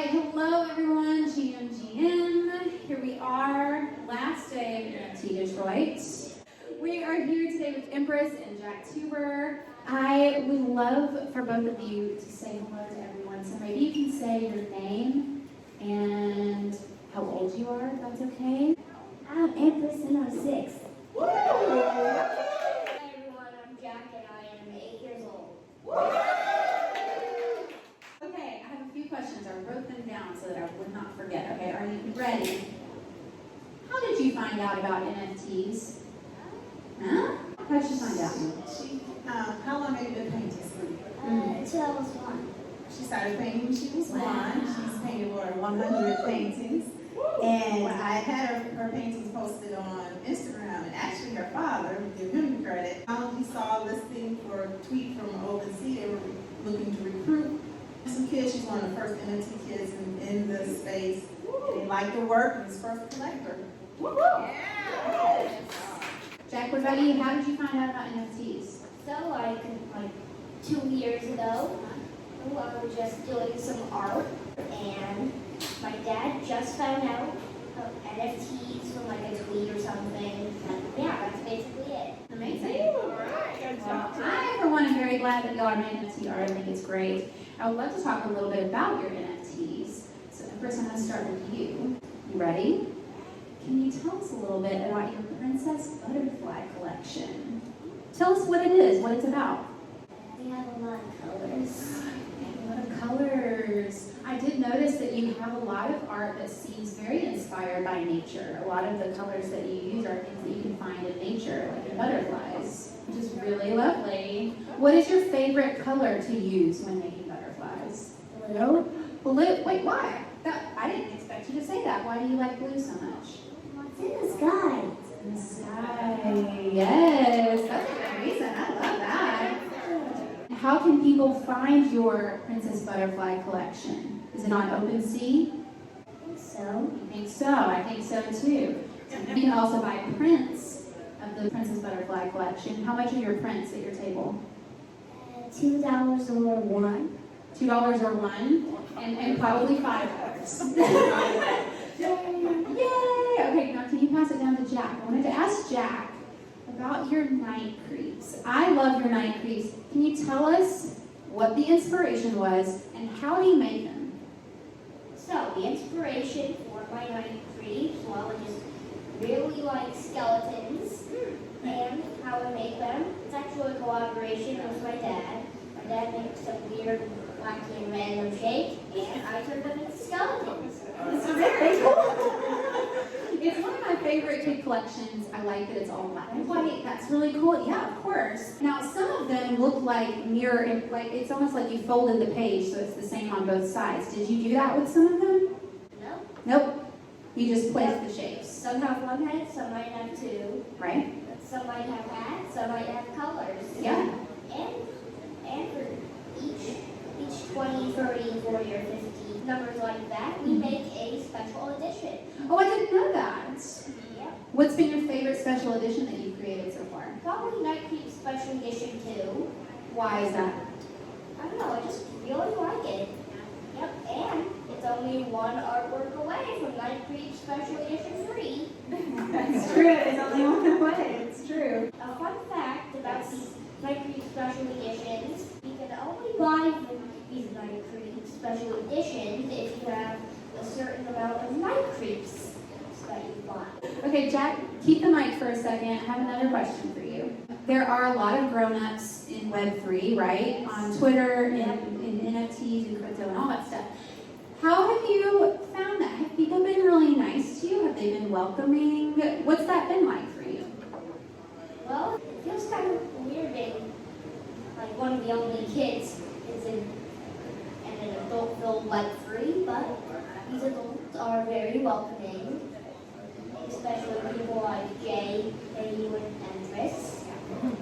right, hello everyone, GM. Here we are, last day of NFT Detroit. We are here today with Empress and Jack Tuber. I would love for both of you to say hello to everyone. So maybe you can say your name and how old you are, if that's okay. I'm Empress and I'm 6. Woo! Hi everyone, I'm Jack and I am 8 years old. Okay, I have a few questions. I wrote them down so that I would not forget. Okay, are you ready? How did you find out about NFTs? Huh? How did you find out? How long have you been painting, sweetie? Until I was 1. She started painting when she was Wow. 1. She's painted over 100 paintings. And I had her paintings posted on Instagram. And actually her father, give him the credit, he saw a listing for a tweet from OpenSea. They were looking to recruit some kids. She's one of the first NFT kids in the space. And they liked her work and was first collector. Yeah. Jack, what about you? How did you find out about NFTs? So like 2 years ago, I was just doing some art and my dad just found out of NFTs from like a tweet or something. Yeah, that's basically it. Amazing. Well, I, for one, am very glad that y'all are making NFT art. I think it's great. I would love to talk a little bit about your NFTs. So first I'm going to start with you. You ready? Can you tell us a little bit about your Princess Butterfly collection? Tell us what it is, what it's about. We have a lot of colors. A lot of colors. I did notice that you have a lot of art that seems very inspired by nature. A lot of the colors that you use are things that you can find in nature, like in butterflies, which is really lovely. What is your favorite color to use when making butterflies? Blue. Blue? Wait, why? I didn't expect you to say that. Why do you like blue so much? It's in the sky. In the sky. Yes, that's a good reason. I love that. How can people find your Princess Butterfly collection? Is it on OpenSea? I think so. I think so. I think so too. You can also buy prints of the Princess Butterfly collection. How much are your prints at your table? $2 or 1. $2 or one, and probably $5. Yay! Okay, now can you pass it down to Jack? I wanted to ask Jack about your night creeps. I love your night creeps. Can you tell us what the inspiration was and how do you make them? So, the inspiration for my night creeps, well, I just really like skeletons and how I make them. It's actually a collaboration with my dad. My dad makes some weird, wacky, and random shapes, and I turn them into skeletons. This is very cool. It's one of my favorite kid collections. I like that it's all black and white. That's really cool. Yeah, of course. Now, some of them look like mirror, like it's almost like you folded the page so it's the same on both sides. Did you do that with some of them? No? Nope. You just placed the shapes. Some have one head, some might have 2. Right? Some might have hats, some might have colors. Yeah. And for each 20, 30, 40, or 50 numbers like that, we make a special edition. Oh, I didn't know that. Yeah. What's been your favorite special edition that you've created so far? Probably Night Creep Special Edition 2. Why is that? I don't know, I just really like it. Yep, and it's only one artwork away from Night Creep Special Edition 3. That's true. It's only one way. It's true. A fun fact about these Night Creep Special Editions, you can only buy these Night Creep Special Editions if you have a certain amount of Night Creeps that you buy. Okay, Jack, keep the mic for a second. I have another question for you. There are a lot of grown-ups in Web3, right? On Twitter and in NFTs and crypto and all that stuff. How have you found that? Have people been really nice to you? Have they been welcoming? What's that been like for you? Well, it feels kind of weird being like one of the only kids is in an adult-filled Web3, but these adults are very welcoming, especially people like Jay and you and Empress.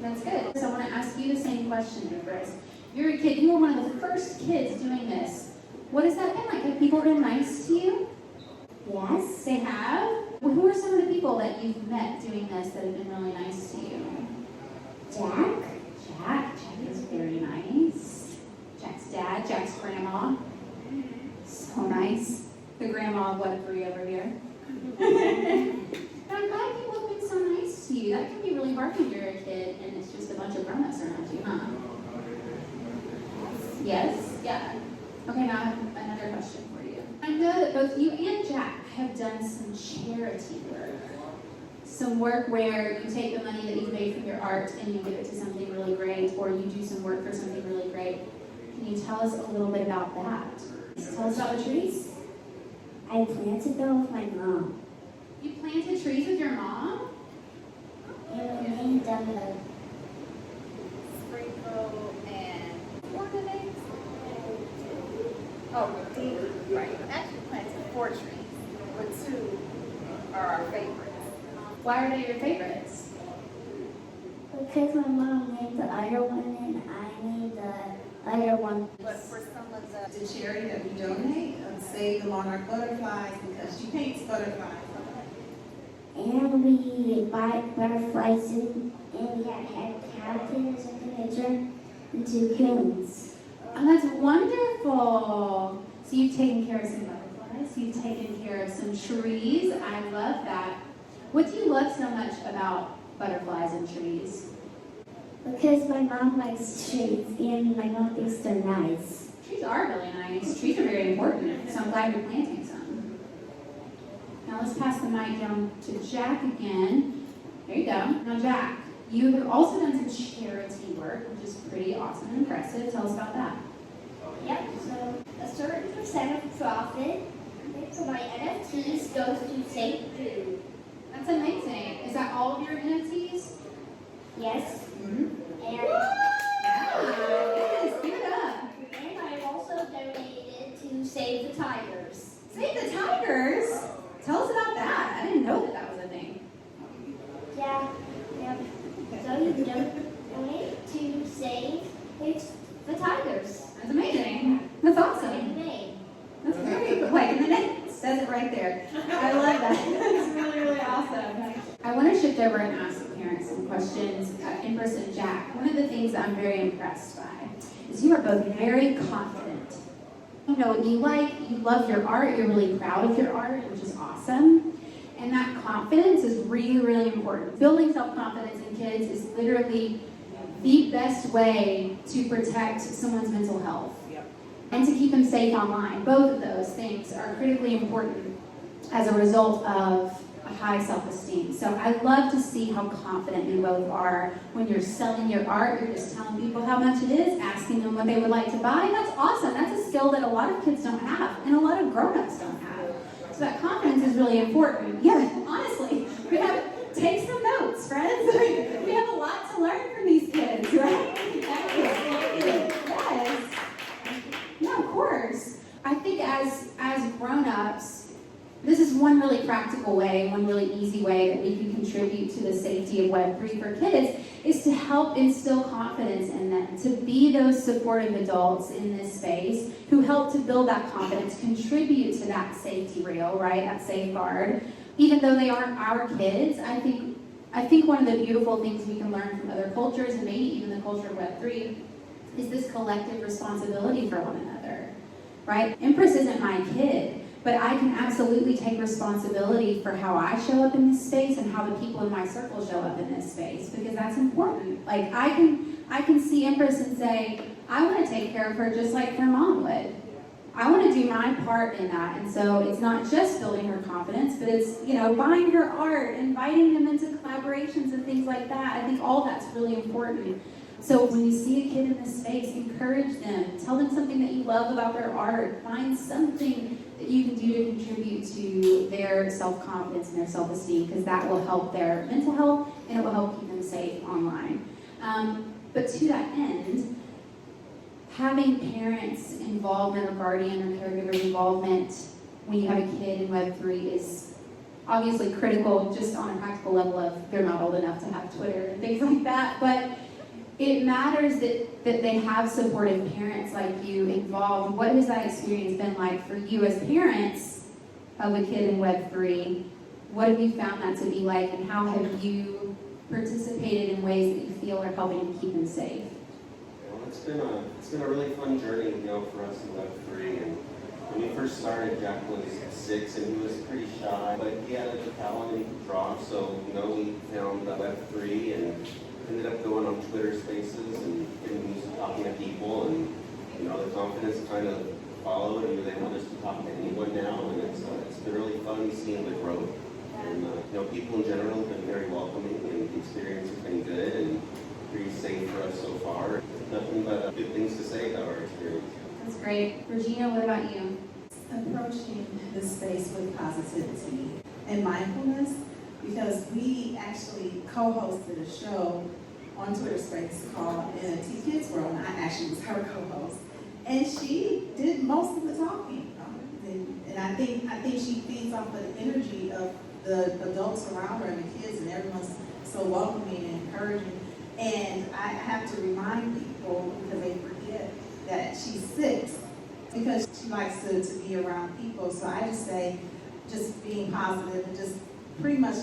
That's good. So I want to ask you the same question, Empress. You're a kid. You were one of the first kids doing this. What has that been like? Have people been nice to you? Yes. They have? Well, who are some of the people that you've met doing this that have been really nice to you? Jack. Jack is very nice. Jack's dad, Jack's grandma. So nice. nice. The grandma of Web3 over here. I'm glad people have been so nice to you. That can be really hard when you're a kid and it's just a bunch of grown-ups around you, huh? Yes? Yeah. Okay, now I have another question for you. I know that both you and Jack have done some charity work. Some work where you take the money that you've made from your art and you give it to something really great, or you do some work for something really great. Can you tell us a little bit about that? Tell us about the trees. I planted them with my mom. You planted trees with your mom? And we named them the Sprinkle and what are the names? Oh, Redeemer. Right. Actually planted 4 trees, but 2 are our favorites. Why are they your favorites? because my mom named the other one and I named the other one. But for some of the The charity that we donate, Save the Monarch Butterflies, because she paints butterflies. And we buy butterflies and we had captains in the picture and 2 coons. Oh, that's wonderful. So you've taken care of some butterflies, you've taken care of some trees. I love that. What do you love so much about butterflies and trees? Because my mom likes trees and my mom thinks they're nice. Trees are really nice. Trees are very important, so I'm glad you're planting some. Now let's pass the mic down to Jack again. There you go. Now Jack, you have also done some charity work, which is pretty awesome and impressive. Tell us about that. Yep, so a certain percent of profit for my NFTs goes to St. Jude. That's amazing. Is that all of your NFTs? Yes. Mm-hmm. And, Yes, give it up. and I also donated to Save the Tigers. Save the Tigers. Tell us about that. I didn't know that that was a thing. Yeah. So you donate to Save the Tigers. That's amazing. That's Like awesome. the name. That's very cool. Like, and then it says it right there. I love that. That's really, really awesome. I want to shift over and ask parents some questions. Empress and Jack, one of the things that I'm very impressed by is you are both very confident. You know what you like, you love your art, you're really proud of your art, which is awesome. And that confidence is really, really important. Building self-confidence in kids is literally the best way to protect someone's mental health and to keep them safe online. Both of those things are critically important as a result of a high self-esteem. So I love to see how confident you both are when you're selling your art. You're just telling people how much it is, asking them what they would like to buy. That's awesome. That's a skill that a lot of kids don't have and a lot of grown-ups don't have. So that confidence is really important. Yeah, honestly, take some notes, friends. We have a lot to learn from these kids, right? Yes. No, of course. I think as grown-ups, this is one really practical way, one really easy way that we can contribute to the safety of Web3 for kids is to help instill confidence in them, to be those supportive adults in this space who help to build that confidence, contribute to that safety rail, right, that safeguard. Even though they aren't our kids, I think one of the beautiful things we can learn from other cultures, and maybe even the culture of Web3, is this collective responsibility for one another, right? Empress isn't my kid, but I can absolutely take responsibility for how I show up in this space and how the people in my circle show up in this space, because that's important. Like I can see Empress and say, I want to take care of her just like her mom would. I want to do my part in that. And so it's not just building her confidence, but it's, buying her art, inviting them into collaborations and things like that. I think all that's really important. So when you see a kid in this space, encourage them. Tell them something that you love about their art. Find something that you can do to contribute to their self-confidence and their self-esteem, because that will help their mental health and it will help keep them safe online. But to that end, having parents' involvement or guardian or caregiver involvement when you have a kid in Web3 is obviously critical, just on a practical level of they're not old enough to have Twitter and things like that. But it matters that they have supportive parents like you involved. What has that experience been like for you as parents of a kid in Web3? What have you found that to be like, and how have you participated in ways that you feel are helping to keep them safe? Well, it's been a really fun journey, for us in Web3, and When we first started, Jack was 6 and he was pretty shy, but he had a talent and he could draw. So, we found Web3 and ended up going on Twitter Spaces and getting used to talking to people, and the confidence kind of followed, and we were able just to talk to anyone now, and it's been really fun seeing the growth. And people in general have been very welcoming, and the experience has been good and pretty safe for us so far. Nothing but good things to say about our experience. That's great. Regina, what about you? Approaching this space with positivity and mindfulness, because we actually co-hosted a show on Twitter Space called NFT Kids World, and I actually was her co-host, and she did most of the talking. And I think she feeds off of the energy of the adults around her and the kids, and everyone's so welcoming and encouraging. And I have to remind people, because they forget, that she's 6, because she likes to be around people. So I just say, just being positive and just pretty much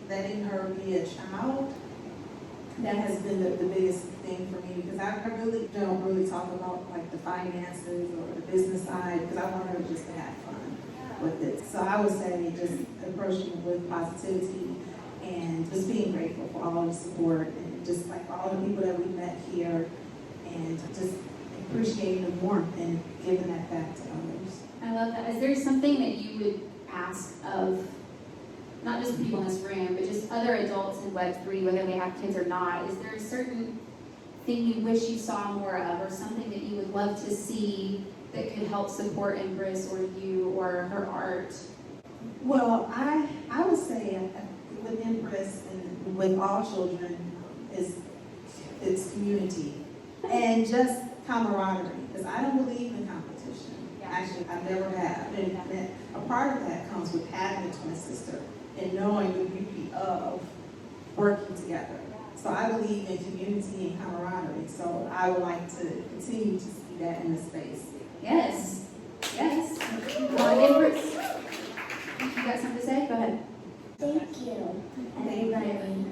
letting her be a child. That has been the biggest thing for me, because I really don't really talk about like the finances or the business side, because I want her just to have fun with it. So I would say just approaching with positivity and just being grateful for all the support and just like all the people that we met here, and just appreciating the warmth and giving that back to others. I love that. Is there something that you would ask of not just the people in this room, but just other adults in Web3, whether they have kids or not? Is there a certain thing you wish you saw more of, or something that you would love to see that could help support Empress or you or her art? Well, I would say with Empress and with all children is it's community and just camaraderie, because I don't believe in competition. Actually, I never have. And a part of that comes with having a twin sister and knowing the beauty of working together. So I believe in community and camaraderie. So I would like to continue to see that in the space. Yes. Yes. Empress, you got something to say? Go ahead. Thank you, everybody.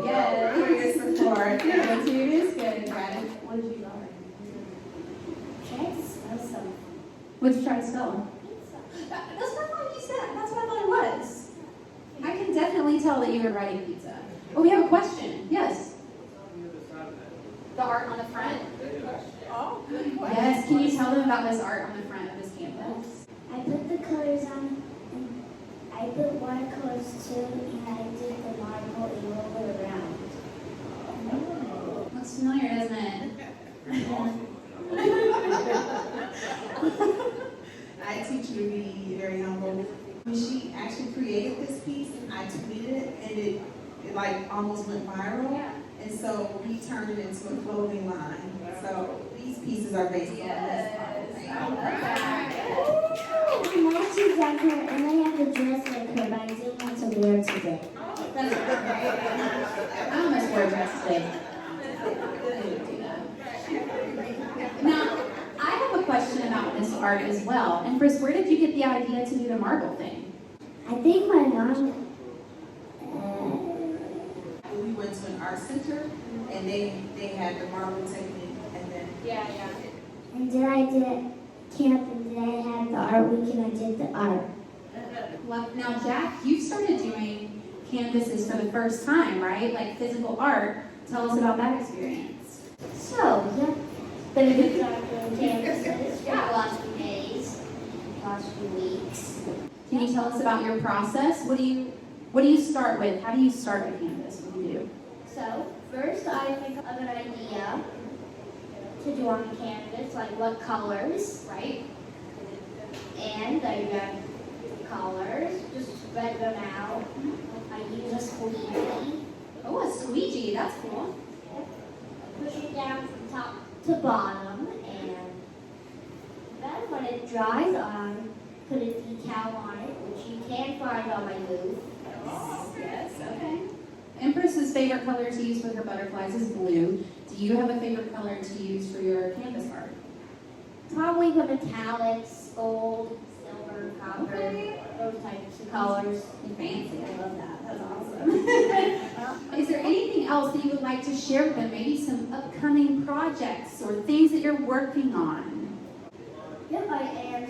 Yes. For your support. Gratitude is good. Gratitude. What did you learn? Try to spell something. What'd you try to spell? Pizza. That's not what you said. That's what I thought it was. I can definitely tell that you were writing pizza. Oh, we have a question. Yes. The art on the front? Oh, good question. Yes. Can you tell them about this art on the front of this canvas? I put the colors on, and I put watercolors too, and I did the marble and roll it around. Looks familiar, doesn't it? I teach you to be very humble. When she actually created this piece, I tweeted it, and it like almost went viral. Yeah. And so we turned it into a clothing line. So these pieces are based on this. I love that. Now she's like her, and I have a dress like her, but I didn't want to wear it today. That's great. I almost wore a dress today. Now, I have a question about this art as well. Empress, where did you get the idea to do the marble thing? I think my mom. We went to an art center, and they had the marble technique, and then Yeah. And then I did camp, and then I had the art week, and I did the art. Now, Jack, you started doing canvases for the first time, right? Like physical art. Tell us about that experience. So, yeah, been a good time doing canvases for the last few days, last few weeks. Can you tell us about your process? What do you start with? How do you start a canvas? What do you do? So, first I think of an idea to do on the canvas, like what colors, Right? and I grab colors, just spread them out. I use a squeegee, Oh, a squeegee. That's cool. push it down from top to bottom, and then when it dries on, put a decal on it, which you can find on my booth. Yes. Okay. Empress's favorite color to use with her butterflies is blue. Do you have a favorite color to use for your canvas art? Probably the metallics, gold, silver, copper, Okay. those types of colors. You're fancy. I love that. That's awesome. Is there anything else that you would like to share with them? Maybe some upcoming projects or things that you're working on? Yep, I am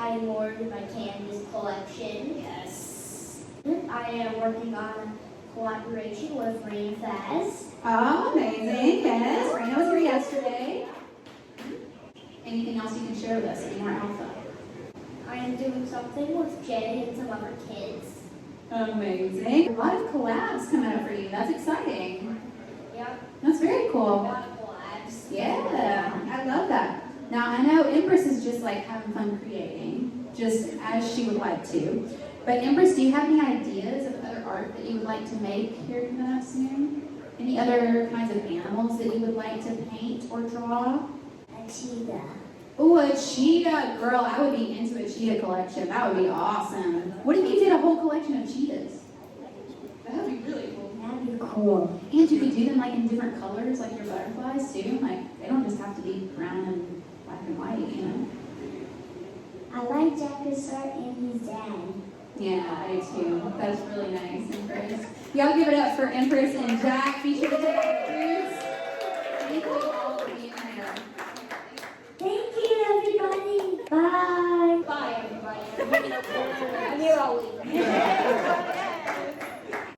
adding more to my canvas collection. Yes. I am working on a collaboration with Rain Faz. Oh, amazing. Yes. Raina was here yesterday. Anything else you can share with us? Any more alpha? I am doing something with Jay and some other kids. Amazing. A lot of collabs coming up for you. That's exciting. Yep, That's very a cool. lot of collabs. Yeah, I love that. Now, I know Empress is just like having fun creating, just as she would like to. But Empress, do you have any ideas of other art that you would like to make here coming up soon? Any other kinds of animals that you would like to paint or draw? A cheetah. Oh, a cheetah. Girl, I would be into a cheetah collection. That would be awesome. What if you did a whole collection of cheetahs? That would be really cool. That'd be cool. And you could do them like in different colors, like your butterflies too. Like, they don't just have to be brown and black and white, you know? I like Jack's art and his dad. Yeah, I do too. That's really nice, Empress. Y'all give it up for Empress and Jack. Be sure to take out the fruits. Thank you all for being here. Thank you, everybody. Bye. Bye, everybody. I'm here all week.